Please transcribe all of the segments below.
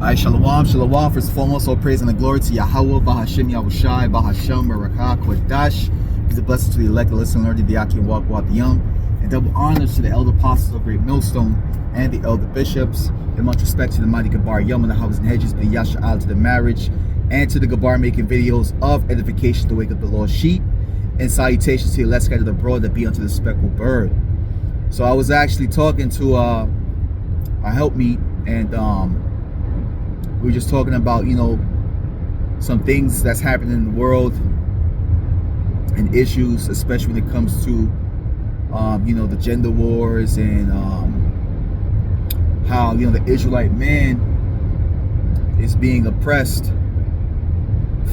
Alright, shalom, shalom. First and foremost, all praise and the glory to Yahweh, Bahashim, Yahushai, Bahasham, Barakah, Kodash. He's a blessing to the elect, the listen, learn, the Yaki, and walk, the Yum. And double honors to the elder apostles of Great Millstone and the elder bishops. And much respect to the mighty Gabar Yum and the houses and hedges, and Yasha'al to the marriage, and to the Gabar making videos of edification to wake up the Lord's sheep. And salutations to the elect scattered abroad that be unto the speckled bird. So I was actually talking to a helpmeet, and we were just talking about, some things that's happening in the world and issues, especially when it comes to, the gender wars and how, the Israelite man is being oppressed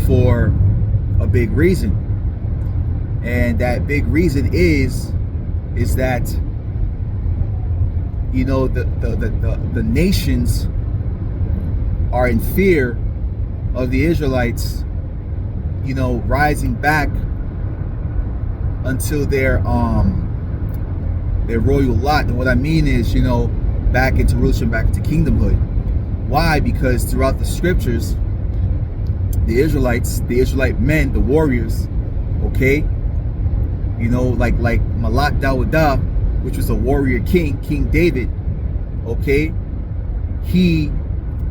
for a big reason. And that big reason is that, the nations are in fear of the Israelites, rising back until their royal lot. And what I mean is, back into rulership, back into kingdomhood. Why? Because throughout the scriptures, the Israelites, the Israelite men, the warriors, okay, like Malak Dawadah, which was a warrior king, King David, okay, he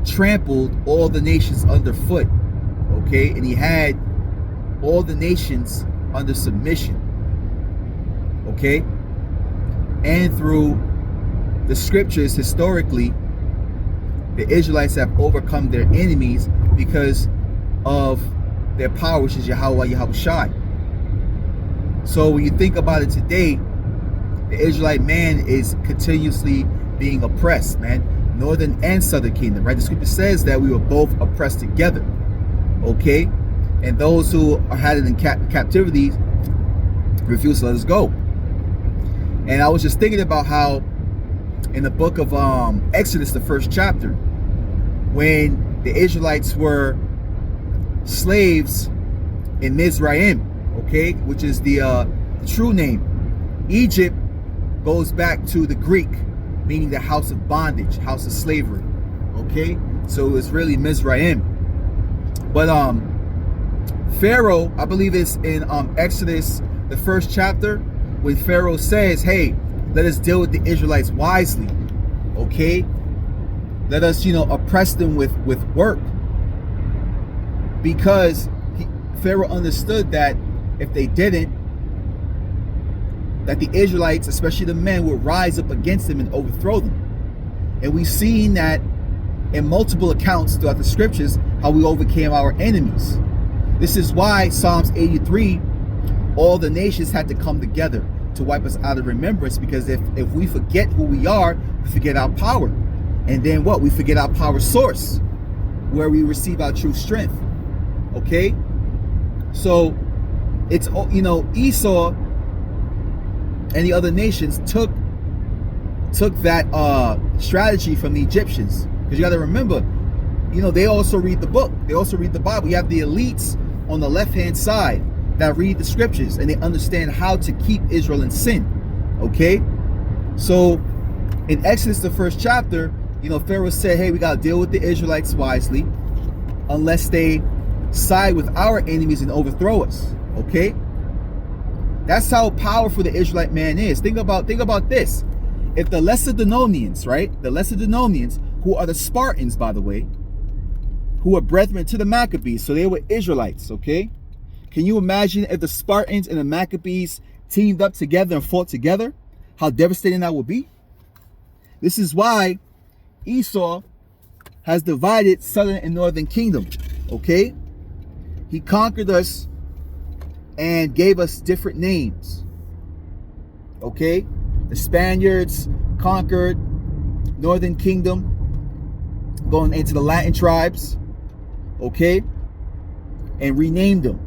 trampled all the nations underfoot, okay, and he had all the nations under submission, okay. And through the scriptures, historically, the Israelites have overcome their enemies because of their power, which is Yahweh, Yahushai. So when you think about it today, the Israelite man is continuously being oppressed, man. Northern and southern kingdom, right? The scripture says that we were both oppressed together, okay? And those who are had it in captivity refuse to let us go. And I was just thinking about how in the book of Exodus, the first chapter, when the Israelites were slaves in Mizraim, okay, which is the true name. Egypt goes back to the Greek, meaning the house of bondage, house of slavery, okay? So it's really Mizraim. But Pharaoh, I believe it's in Exodus, the first chapter, when Pharaoh says, hey, let us deal with the Israelites wisely, okay? Let us, oppress them with work. Because Pharaoh understood that if they didn't, that the Israelites, especially the men, would rise up against them and overthrow them. And we've seen that in multiple accounts throughout the scriptures, how we overcame our enemies. This is why Psalms 83, all the nations had to come together to wipe us out of remembrance, because if we forget who we are, we forget our power. And then what? We forget our power source, where we receive our true strength. Okay? So it's, Esau and the other nations took that strategy from the Egyptians, because you got to remember, they also read the book, they also read the Bible. You have the elites on the left hand side that read the scriptures, and they understand how to keep Israel in sin. Okay, so in Exodus, the first chapter, Pharaoh said, hey, we got to deal with the Israelites wisely, unless they side with our enemies and overthrow us. Okay, that's how powerful the Israelite man is. Think about this. If the Lacedaemonians, right? The Lacedaemonians, who are the Spartans, by the way, who are brethren to the Maccabees, so they were Israelites, okay? Can you imagine if the Spartans and the Maccabees teamed up together and fought together? How devastating that would be? This is why Esau has divided southern and northern kingdom, okay? He conquered us and gave us different names, okay? The Spaniards conquered northern kingdom, going into the Latin tribes, okay, and renamed them.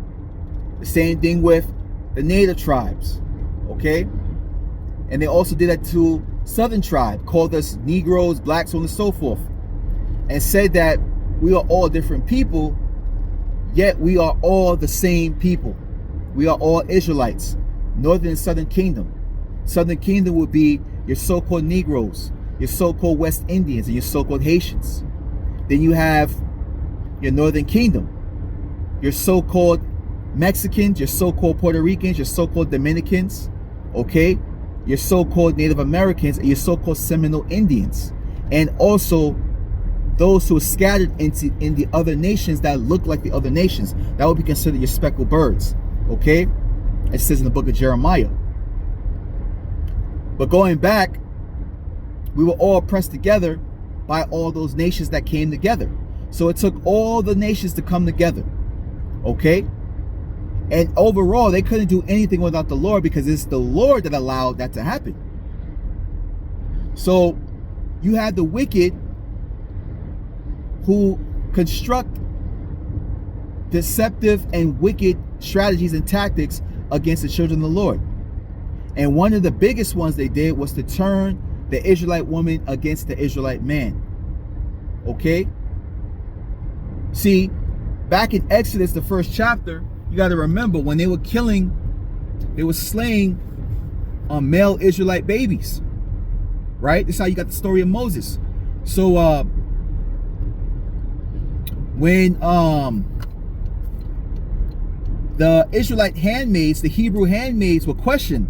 The same thing with the native tribes, okay? And they also did that to southern tribe, called us Negroes, blacks, so on and so forth, and said that we are all different people, yet we are all the same people. We are all Israelites, northern and southern kingdom. Southern kingdom would be your so-called Negroes, your so-called West Indians, and your so-called Haitians. Then you have your Northern Kingdom, your so-called Mexicans, your so-called Puerto Ricans, your so-called Dominicans, okay? Your so-called Native Americans, and your so-called Seminole Indians. And also those who are scattered in the other nations that look like the other nations. That would be considered your speckled birds, okay? It says in the book of Jeremiah. But going back, we were all pressed together by all those nations that came together. So it took all the nations to come together, okay? And overall, they couldn't do anything without the Lord, because it's the Lord that allowed that to happen. So you had the wicked who construct deceptive and wicked strategies and tactics against the children of the Lord. And one of the biggest ones they did was to turn the Israelite woman against the Israelite man. Okay? See, back in Exodus, the 1st chapter, you got to remember when they were slaying male Israelite babies. Right? This is how you got the story of Moses. So when the Israelite handmaids, the Hebrew handmaids, were questioned,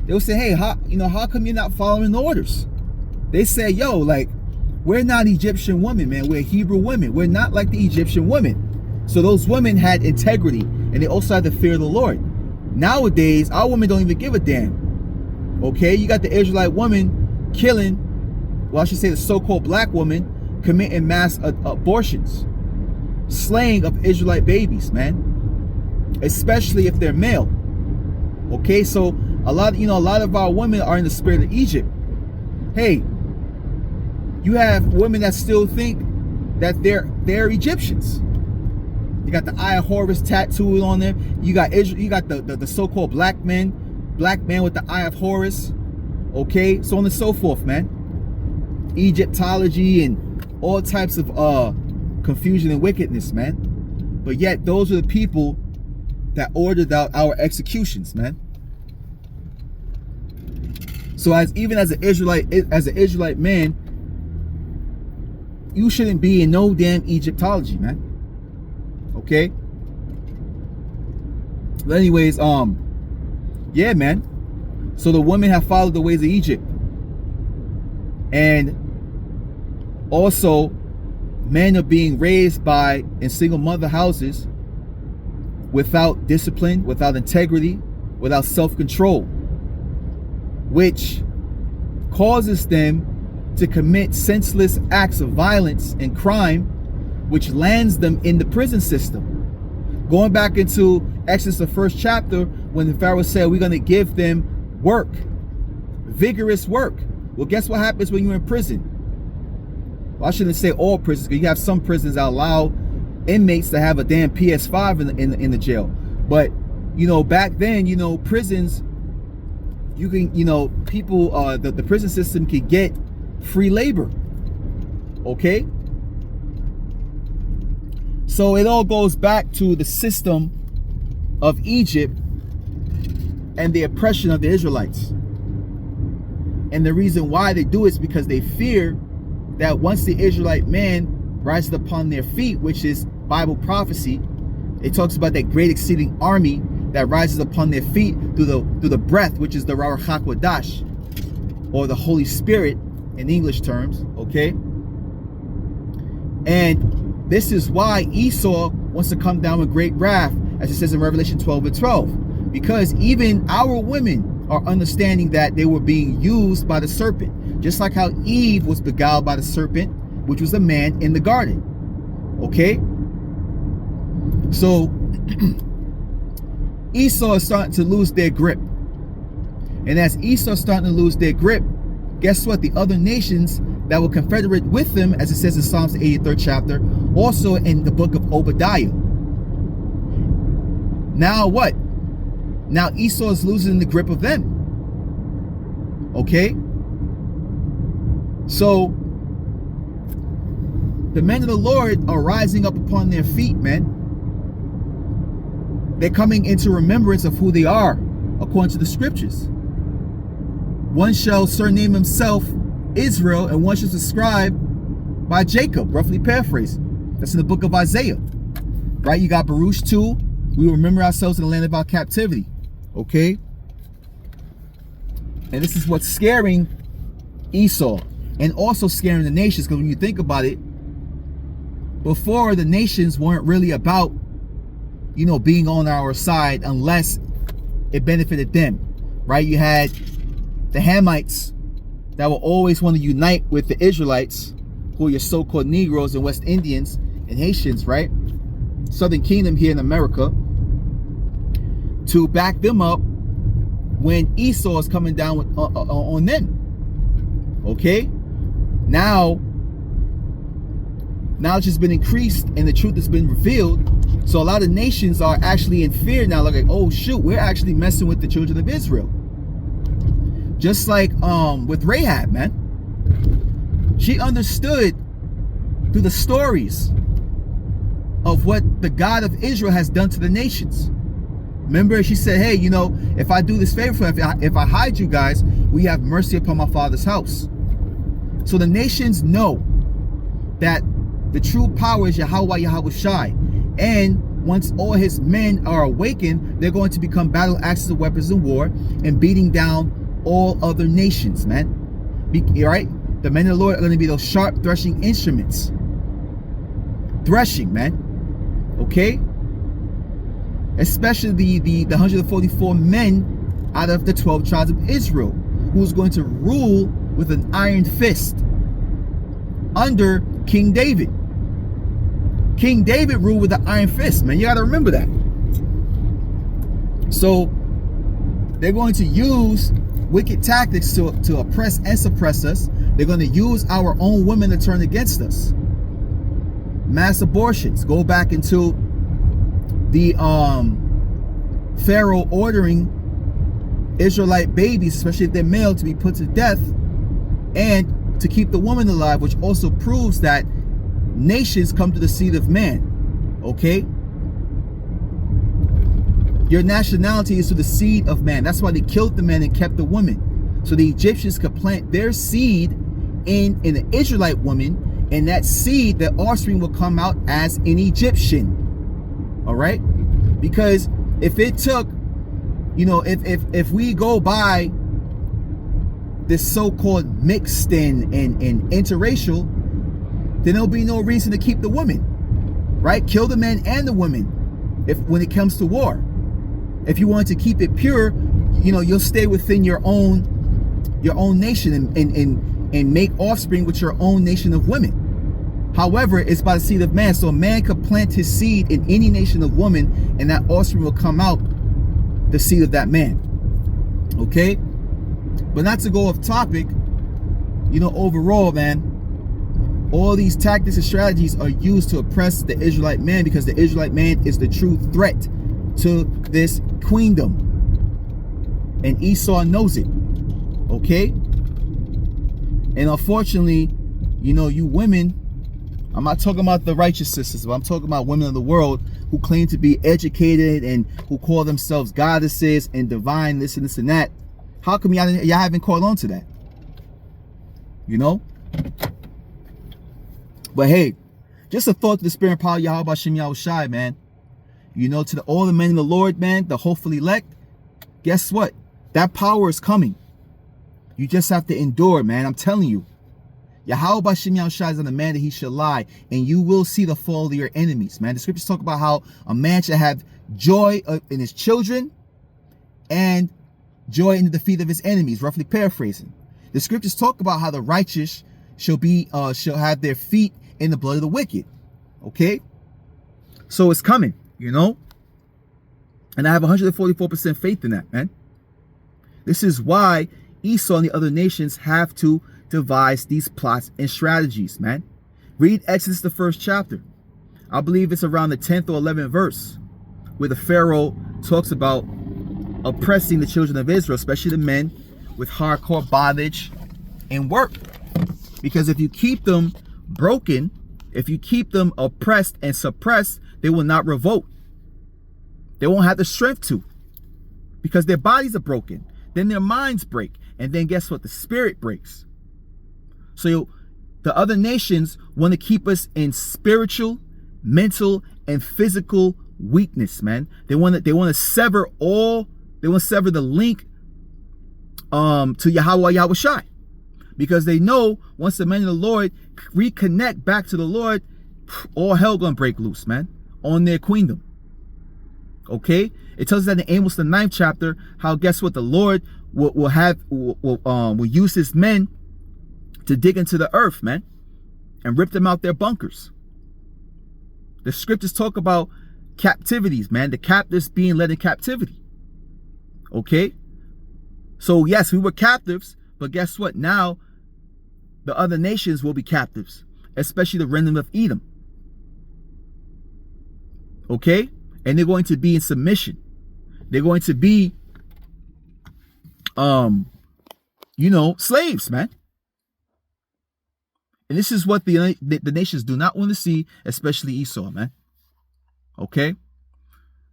they would say, hey, how come you're not following the orders? They say, yo, like, we're not Egyptian women, man. We're Hebrew women. We're not like the Egyptian women. So those women had integrity, and they also had the fear of the Lord. Nowadays, our women don't even give a damn. Okay? You got the Israelite woman killing, well, I should say the so-called black woman committing mass abortions, slaying of Israelite babies, man. Especially if they're male. Okay? So a lot of our women are in the spirit of Egypt. Hey, you have women that still think that they're Egyptians. You got the Eye of Horus tattooed on them. You got the so-called black man with the Eye of Horus. Okay, so on and so forth, man. Egyptology and all types of confusion and wickedness, man. But yet those are the people that ordered out our executions, man. So even as an Israelite man, you shouldn't be in no damn Egyptology, man. Okay? But anyways, yeah, man. So the women have followed the ways of Egypt. And also, men are being raised in single mother houses without discipline, without integrity, without self-control, which causes them to commit senseless acts of violence and crime, which lands them in the prison system. Going back into Exodus, the 1st chapter, when the Pharaoh said, we're going to give them work, vigorous work. Well, guess what happens when you're in prison? Well, I shouldn't say all prisons, because you have some prisons that allow inmates to have a damn PS5 in the jail. But, back then, prisons, you can, people, the prison system can get free labor. Okay? So it all goes back to the system of Egypt and the oppression of the Israelites. And the reason why they do it is because they fear that once the Israelite man rises upon their feet, which is Bible prophecy, it talks about that great exceeding army that rises upon their feet through the breath, which is the Ruach HaKodesh, or the Holy Spirit in English terms, okay? And this is why Esau wants to come down with great wrath, as it says in Revelation 12:12, because even our women are understanding that they were being used by the serpent, just like how Eve was beguiled by the serpent, which was the man in the garden. Okay? So Esau is starting to lose their grip. And as Esau is starting to lose their grip, guess what? The other nations that were confederate with them, as it says in Psalms 83rd chapter, also in the book of Obadiah. Now what? Now Esau is losing the grip of them. Okay? So the men of the Lord are rising up upon their feet, man. They're coming into remembrance of who they are, according to the scriptures. One shall surname himself Israel, and one shall subscribe by Jacob, roughly paraphrasing. That's in the book of Isaiah, right? You got Baruch 2. We will remember ourselves in the land of our captivity, okay? And this is what's scaring Esau and also scaring the nations, because when you think about it, before, the nations weren't really about, being on our side unless it benefited them, right? You had the Hamites that will always want to unite with the Israelites, who are your so-called Negroes and West Indians and Haitians, right? Southern Kingdom here in America, to back them up when Esau is coming down with, on them. Okay? Now knowledge has been increased and the truth has been revealed. So a lot of nations are actually in fear now, like, oh shoot, we're actually messing with the children of Israel. Just like with Rahab, man. She understood through the stories of what the God of Israel has done to the nations. Remember, she said, hey, if I do this favor for you, if I hide you guys, we have mercy upon my father's house. So the nations know that the true power is Yahweh Shai. And once all his men are awakened, they're going to become battle axes of weapons in war and beating down all other nations, man. Right? The men of the Lord are going to be those sharp threshing instruments. Threshing, man. Okay? Especially the 144 men out of the 12 tribes of Israel, who's going to rule with an iron fist under King David. King David ruled with an iron fist, man. You got to remember that. So they're going to use wicked tactics to oppress and suppress us. They're going to use our own women to turn against us. Mass abortions. Go back into the Pharaoh ordering Israelite babies, especially if they're male, to be put to death and to keep the woman alive, which also proves that nations come to the seed of man. Okay? Your nationality is to the seed of man. That's why they killed the men and kept the women, so the Egyptians could plant their seed in an Israelite woman, and that seed, the offspring, will come out as an Egyptian. All right? Because if it took, if we go by this so-called mixed and interracial, then there'll be no reason to keep the women, right? Kill the men and the women when it comes to war. If you want to keep it pure, you'll stay within your own nation and make offspring with your own nation of women. However, it's by the seed of man. So a man could plant his seed in any nation of woman, and that offspring will come out the seed of that man. Okay? But not to go off topic, overall, man, all these tactics and strategies are used to oppress the Israelite man, because the Israelite man is the true threat to this queendom. And Esau knows it. Okay? And unfortunately, you women, I'm not talking about the righteous sisters, but I'm talking about women of the world who claim to be educated and who call themselves goddesses and divine this and this and that. How come y'all haven't caught on to that? But hey, just a thought to the spirit and power of Yahweh Bashem Yahushai, man. To all the men in the Lord, man, the hopefully elect, guess what? That power is coming. You just have to endure, man. I'm telling you. Yahweh Bashem Yahushai is not a man that he shall lie, and you will see the fall of your enemies, man. The scriptures talk about how a man should have joy in his children and joy in the defeat of his enemies, roughly paraphrasing. The scriptures talk about how the righteous shall have their feet in the blood of the wicked. Okay? So it's coming, And I have 144% faith in that, man. This is why Esau and the other nations have to devise these plots and strategies, man. Read Exodus, the 1st chapter. I believe it's around the 10th or 11th verse, where the Pharaoh talks about oppressing the children of Israel, especially the men, with hardcore bondage and work. Because if you keep them broken, if you keep them oppressed and suppressed, they will not revolt. They won't have the strength to, because their bodies are broken. Then their minds break. And then guess what? The spirit breaks. So The other nations want to keep us in spiritual, mental, and physical weakness, man. They want to sever the link to Yahweh Yahushai. Because they know once the men of the Lord reconnect back to the Lord, all hell gonna break loose, man, on their queendom. Okay? It tells us that in Amos the 9th chapter, how guess what? The Lord will use his men to dig into the earth, man, and rip them out their bunkers. The scriptures talk about captivities, man, the captives being led in captivity. Okay? So yes, we were captives, but guess what? Now the other nations will be captives, especially the remnant of Edom. Okay? And they're going to be in submission. They're going to be, slaves, man. And this is what the nations do not want to see, especially Esau, man. Okay?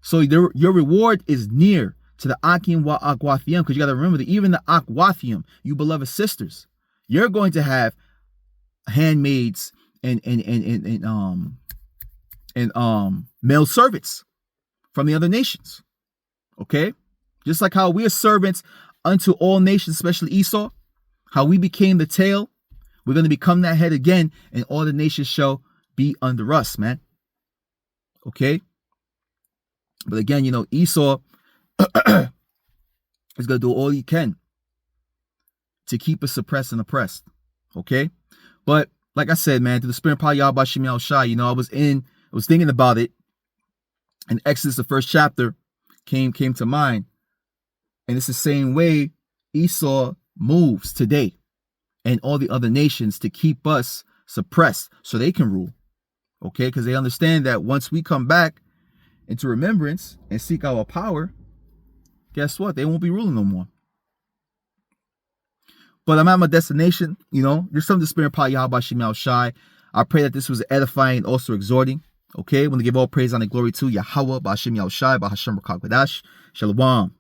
So your reward is near to the Akim wa Akwathium, because you got to remember that even the Akwathium, you beloved sisters, you're going to have handmaids and male servants from the other nations. Okay? Just like how we are servants unto all nations, especially Esau, how we became the tail, we're going to become that head again, and all the nations shall be under us, man. Okay? But again, Esau is going to do all he can to keep us suppressed and oppressed. Okay? But like I said, man, through the spirit of power Yahweh Shem Yahushai, I was thinking about it, and Exodus, the 1st chapter, came to mind. And it's the same way Esau moves today and all the other nations to keep us suppressed so they can rule. Okay? Because they understand that once we come back into remembrance and seek our power, guess what? They won't be ruling no more. But I'm at my destination, There's some of the spirit of power Yahweh Shem Yahushai. I pray that this was edifying and also exhorting. Okay? I want to give all praise and glory to Yahweh, Ba'Shem Yahushai, Ba'Hashem Rakak Badash. Shalom.